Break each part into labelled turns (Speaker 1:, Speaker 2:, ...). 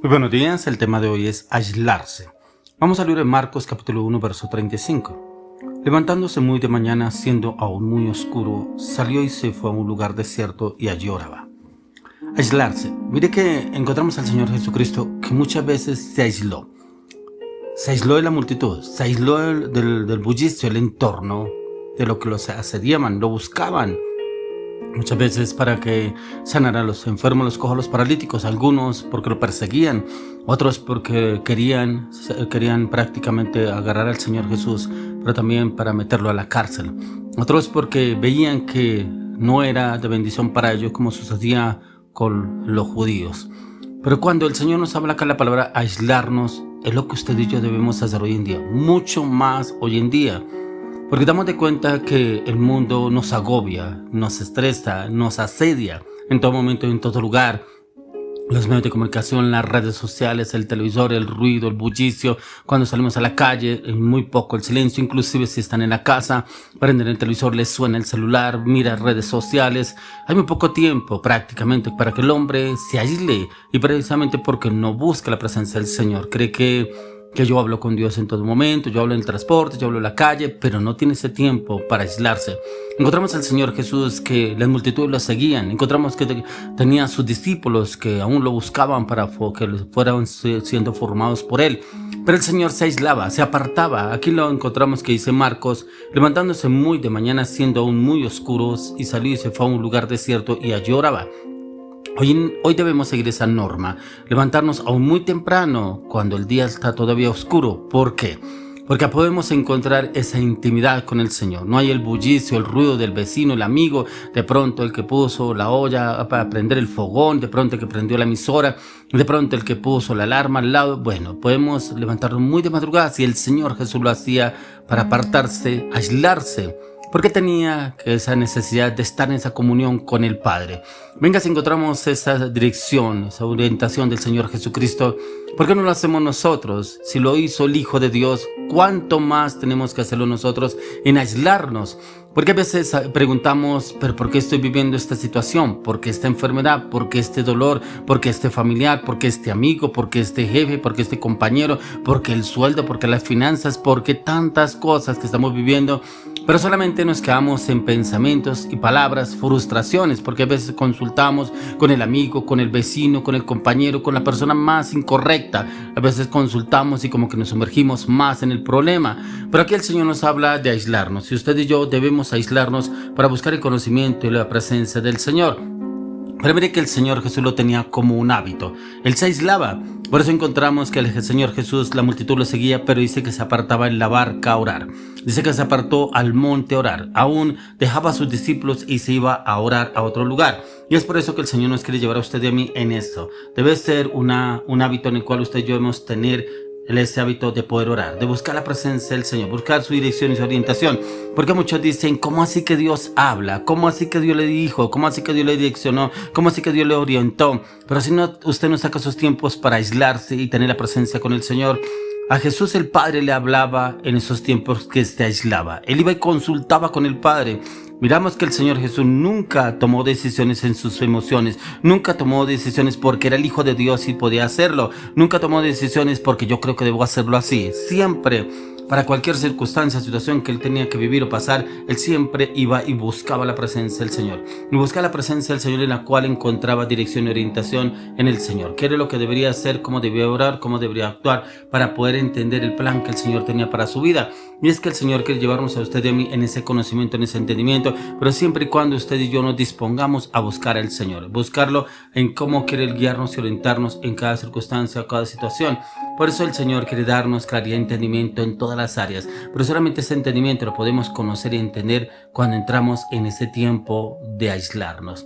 Speaker 1: Muy buenos días, el tema de hoy es aislarse. Vamos al libro de Marcos capítulo 1 verso 35. Levantándose muy de mañana, siendo aún muy oscuro, salió y se fue a un lugar desierto y allí oraba. Aislarse. Mire que encontramos al Señor Jesucristo que muchas veces se aisló. Se aisló de la multitud, se aisló del bullicio, el entorno, de lo que los asediaban, lo buscaban. Muchas veces para que sanara a los enfermos, los cojos, los paralíticos, algunos porque lo perseguían, otros porque querían prácticamente agarrar al Señor Jesús, pero también para meterlo a la cárcel. Otros porque veían que no era de bendición para ellos como sucedía con los judíos. Pero cuando el Señor nos habla acá la palabra aislarnos, es lo que usted y yo debemos hacer hoy en día, mucho más hoy en día. Porque damos de cuenta que el mundo nos agobia, nos estresa, nos asedia en todo momento y en todo lugar. Los medios de comunicación, las redes sociales, el televisor, el ruido, el bullicio. Cuando salimos a la calle, muy poco el silencio. Inclusive si están en la casa, prenden el televisor, les suena el celular, mira redes sociales. Hay muy poco tiempo prácticamente para que el hombre se aísle. Y precisamente porque no busca la presencia del Señor. Cree que yo hablo con Dios en todo momento, yo hablo en el transporte, yo hablo en la calle, pero no tiene ese tiempo para aislarse. Encontramos al Señor Jesús que las multitudes lo seguían, encontramos que tenía sus discípulos que aún lo buscaban para que fueran siendo formados por Él. Pero el Señor se aislaba, se apartaba. Aquí lo encontramos que dice Marcos, levantándose muy de mañana, siendo aún muy oscuros, y salió y se fue a un lugar desierto y allí oraba. Hoy debemos seguir esa norma, levantarnos aún muy temprano cuando el día está todavía oscuro. ¿Por qué? Porque podemos encontrar esa intimidad con el Señor. No hay el bullicio, el ruido del vecino, el amigo, de pronto el que puso la olla para prender el fogón, de pronto el que prendió la emisora, de pronto el que puso la alarma al lado. Bueno, podemos levantarnos muy de madrugada si el Señor Jesús lo hacía para apartarse, aislarse. Porque tenía esa necesidad de estar en esa comunión con el Padre. Venga, si encontramos esa dirección, esa orientación del Señor Jesucristo, ¿por qué no lo hacemos nosotros? Si lo hizo el Hijo de Dios, ¿cuánto más tenemos que hacerlo nosotros en aislarnos? Porque a veces preguntamos, ¿pero por qué estoy viviendo esta situación? ¿Por qué esta enfermedad? ¿Por qué este dolor? ¿Por qué este familiar? ¿Por qué este amigo? ¿Por qué este jefe? ¿Por qué este compañero? ¿Por qué el sueldo? ¿Por qué las finanzas? ¿Por qué tantas cosas que estamos viviendo? Pero solamente nos quedamos en pensamientos y palabras, frustraciones, porque a veces consultamos con el amigo, con el vecino, con el compañero, con la persona más incorrecta. A veces consultamos y como que nos sumergimos más en el problema. Pero aquí el Señor nos habla de aislarnos. Y usted y yo debemos aislarnos para buscar el conocimiento y la presencia del Señor. Pero mire que el Señor Jesús lo tenía como un hábito. Él se aislaba. Por eso encontramos que el Señor Jesús, la multitud lo seguía, pero dice que se apartaba en la barca a orar. Dice que se apartó al monte a orar. Aún dejaba a sus discípulos y se iba a orar a otro lugar. Y es por eso que el Señor nos quiere llevar a usted y a mí en esto. Debe ser un hábito en el cual usted y yo debemos tener ese hábito de poder orar, de buscar la presencia del Señor, buscar su dirección y su orientación. Porque muchos dicen, ¿cómo así que Dios habla? ¿Cómo así que Dios le dijo? ¿Cómo así que Dios le direccionó? ¿Cómo así que Dios le orientó? Pero si no, usted no saca sus tiempos para aislarse y tener la presencia con el Señor. A Jesús el Padre le hablaba en esos tiempos que se aislaba. Él iba y consultaba con el Padre. Miramos que el Señor Jesús nunca tomó decisiones en sus emociones, nunca tomó decisiones porque era el Hijo de Dios y podía hacerlo, nunca tomó decisiones porque yo creo que debo hacerlo así. Siempre, para cualquier circunstancia, situación que él tenía que vivir o pasar, él siempre iba y buscaba la presencia del Señor. Y buscaba la presencia del Señor en la cual encontraba dirección y orientación en el Señor. ¿Qué era lo que debería hacer? ¿Cómo debía orar? ¿Cómo debería actuar? Para poder entender el plan que el Señor tenía para su vida. Y es que el Señor quiere llevarnos a usted y a mí en ese conocimiento, en ese entendimiento, pero siempre y cuando usted y yo nos dispongamos a buscar al Señor, buscarlo en cómo quiere guiarnos y orientarnos en cada circunstancia, cada situación. Por eso el Señor quiere darnos claridad y entendimiento en todas las áreas, pero solamente ese entendimiento lo podemos conocer y entender cuando entramos en ese tiempo de aislarnos.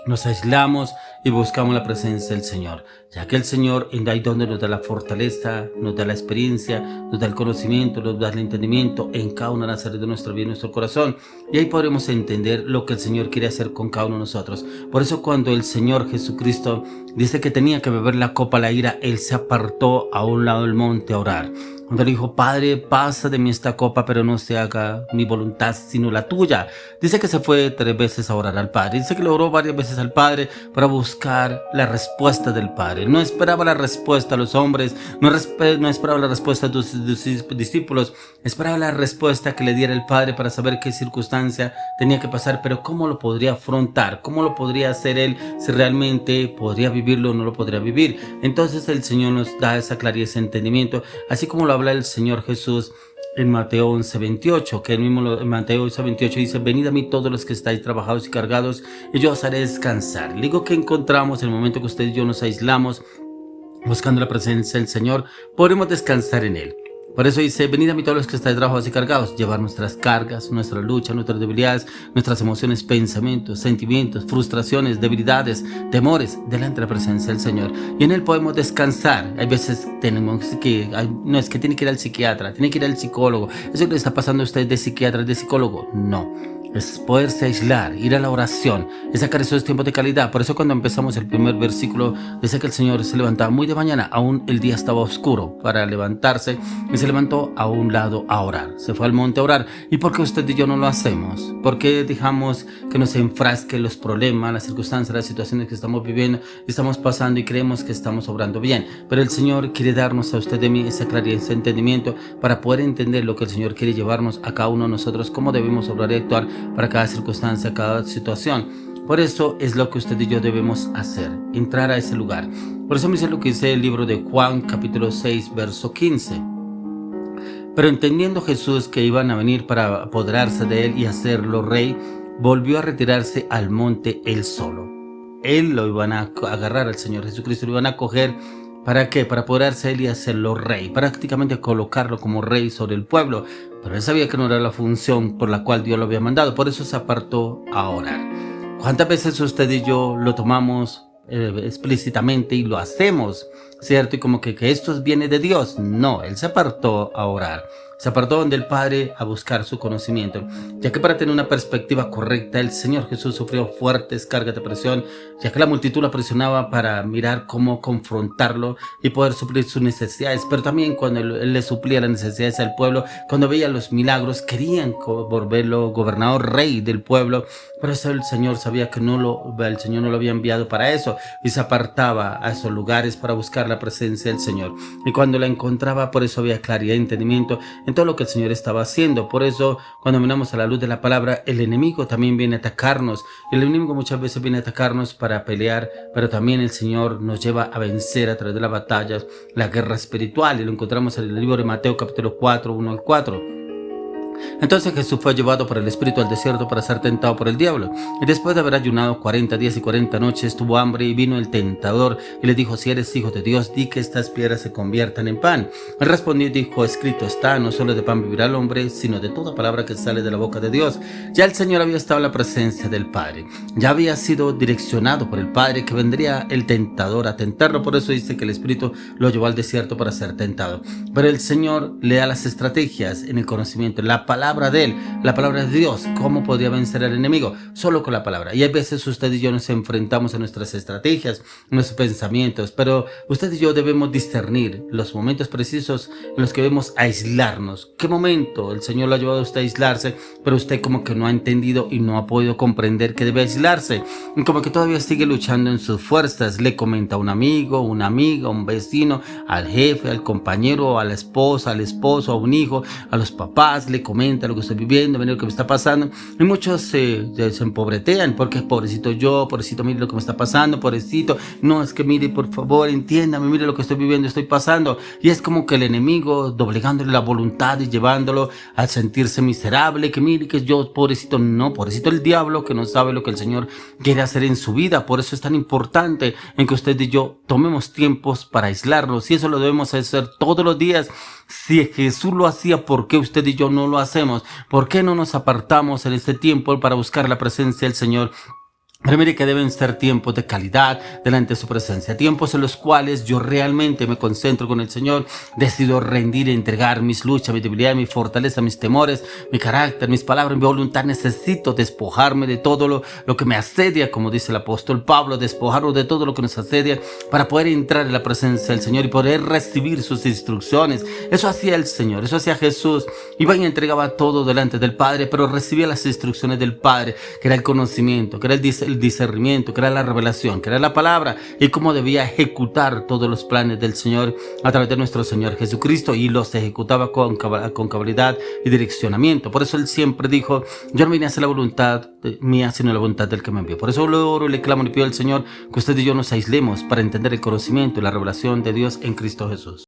Speaker 1: Nos aislamos y buscamos la presencia del Señor, ya que el Señor es ahí donde nos da la fortaleza, nos da la experiencia, nos da el conocimiento, nos da el entendimiento en cada una de las áreas de nuestra vida y nuestro corazón, y ahí podremos entender lo que el Señor quiere hacer con cada uno de nosotros. Por eso cuando el Señor Jesucristo dice que tenía que beber la copa de la ira, Él se apartó a un lado del monte a orar. Cuando le dijo, Padre, pasa de mí esta copa, pero no se haga mi voluntad sino la tuya. Dice que se fue 3 veces a orar al Padre. Dice que le oró varias veces al Padre para buscar la respuesta del Padre. No esperaba la respuesta a los hombres, no esperaba la respuesta de sus discípulos, esperaba la respuesta que le diera el Padre para saber qué circunstancia tenía que pasar, pero cómo lo podría afrontar, cómo lo podría hacer él, si realmente podría vivirlo o no lo podría vivir. Entonces el Señor nos da esa claridad, ese entendimiento, así como lo habla el Señor Jesús en Mateo 11:28, que él mismo en Mateo 11:28 dice, venid a mí todos los que estáis trabajados y cargados, y yo os haré descansar. Le digo que encontramos en el momento que usted y yo nos aislamos, buscando la presencia del Señor, podremos descansar en Él. Por eso dice, venid a mí todos los que estáis trabajados y cargados, llevar nuestras cargas, nuestra lucha, nuestras debilidades, nuestras emociones, pensamientos, sentimientos, frustraciones, debilidades, temores, delante de la presencia del Señor. Y en Él podemos descansar. Hay veces tenemos que, no es que tiene que ir al psiquiatra, tiene que ir al psicólogo. ¿Eso le está pasando a usted de psiquiatra, de psicólogo? No. Es poderse aislar, ir a la oración, es sacar esos tiempos de calidad. Por eso cuando empezamos el primer versículo, dice que el Señor se levantaba muy de mañana, aún el día estaba oscuro, para levantarse, y se levantó a un lado a orar. Se fue al monte a orar. ¿Y por qué usted y yo no lo hacemos? ¿Por qué dejamos que nos enfrasquen los problemas, las circunstancias, las situaciones que estamos viviendo, estamos pasando y creemos que estamos obrando bien? Pero el Señor quiere darnos a usted y a mí esa claridad, ese entendimiento, para poder entender lo que el Señor quiere llevarnos a cada uno de nosotros, cómo debemos obrar y actuar para cada circunstancia, cada situación. Por eso es lo que usted y yo debemos hacer, entrar a ese lugar. Por eso me dice lo que dice el libro de Juan, capítulo 6, verso 15. Pero entendiendo Jesús que iban a venir para apoderarse de él y hacerlo rey, volvió a retirarse al monte él solo. Él lo iban a agarrar al Señor Jesucristo, lo iban a coger. ¿Para qué? Para apoderarse de él y hacerlo rey, prácticamente colocarlo como rey sobre el pueblo. Pero él sabía que no era la función por la cual Dios lo había mandado, por eso se apartó a orar. ¿Cuántas veces usted y yo lo tomamos explícitamente y lo hacemos, cierto? Y como que esto viene de Dios. No, él se apartó a orar. Se apartó donde el Padre a buscar su conocimiento, ya que para tener una perspectiva correcta, el Señor Jesús sufrió fuertes cargas de presión, ya que la multitud lo presionaba para mirar cómo confrontarlo y poder suplir sus necesidades. Pero también cuando él le suplía las necesidades al pueblo, cuando veía los milagros, querían volverlo gobernador, rey del pueblo. Por eso el Señor sabía que el Señor no lo había enviado para eso, y se apartaba a esos lugares para buscar la presencia del Señor. Y cuando la encontraba, por eso había claridad y entendimiento en todo lo que el Señor estaba haciendo. Por eso, cuando miramos a la luz de la palabra, el enemigo también viene a atacarnos. El enemigo muchas veces viene a atacarnos para pelear, pero también el Señor nos lleva a vencer a través de las batallas, la guerra espiritual, y lo encontramos en el libro de Mateo capítulo 4, 1 al 4. Entonces Jesús fue llevado por el Espíritu al desierto para ser tentado por el diablo. Y después de haber ayunado 40 días y 40 noches, tuvo hambre, y vino el tentador y le dijo, si eres hijo de Dios, di que estas piedras se conviertan en pan. Él respondió y dijo, escrito está, no solo de pan vivirá el hombre, sino de toda palabra que sale de la boca de Dios. Ya el Señor había estado en la presencia del Padre. Ya había sido direccionado por el Padre que vendría el tentador a tentarlo. Por eso dice que el Espíritu lo llevó al desierto para ser tentado. Pero el Señor le da las estrategias en el conocimiento, la palabra de él, la palabra de Dios. ¿Cómo podía vencer al enemigo? Solo con la palabra. Y hay veces usted y yo nos enfrentamos a nuestras estrategias, nuestros pensamientos, pero usted y yo debemos discernir los momentos precisos en los que debemos aislarnos. ¿Qué momento el Señor lo ha llevado a usted a aislarse, pero usted como que no ha entendido y no ha podido comprender que debe aislarse? Y como que todavía sigue luchando en sus fuerzas. Le comenta a un amigo, una amiga, un vecino, al jefe, al compañero, a la esposa, al esposo, a un hijo, a los papás, le comenta lo que estoy viviendo, mire lo que me está pasando. Y muchos se empobretean porque pobrecito yo, pobrecito, mire lo que me está pasando, pobrecito, no, es que mire, por favor, entiéndame, mire lo que estoy viviendo, estoy pasando. Y es como que el enemigo doblegándole la voluntad y llevándolo a sentirse miserable, que mire que yo, pobrecito, no, pobrecito el diablo que no sabe lo que el Señor quiere hacer en su vida. Por eso es tan importante en que usted y yo tomemos tiempos para aislarnos, y eso lo debemos hacer todos los días. Si Jesús lo hacía, ¿por qué usted y yo no lo hacemos? ¿Por qué no nos apartamos en este tiempo para buscar la presencia del Señor? Pero mire que deben ser tiempos de calidad delante de su presencia, tiempos en los cuales yo realmente me concentro con el Señor, decido rendir e entregar mis luchas, mi debilidad, mi fortaleza, mis temores, mi carácter, mis palabras, mi voluntad. Necesito despojarme de todo lo que me asedia, como dice el apóstol Pablo, despojarnos de todo lo que nos asedia para poder entrar en la presencia del Señor y poder recibir sus instrucciones. Eso hacía el Señor, eso hacía Jesús. Iba y entregaba todo delante del Padre, pero recibía las instrucciones del Padre, que era el conocimiento, que era el discernimiento, que era la revelación, que era la palabra, y cómo debía ejecutar todos los planes del Señor a través de nuestro Señor Jesucristo, y los ejecutaba con cabalidad y direccionamiento. Por eso Él siempre dijo: yo no vine a hacer la voluntad mía, sino la voluntad del que me envió. Por eso le oro y le clamo y pido al Señor que usted y yo nos aislemos para entender el conocimiento y la revelación de Dios en Cristo Jesús.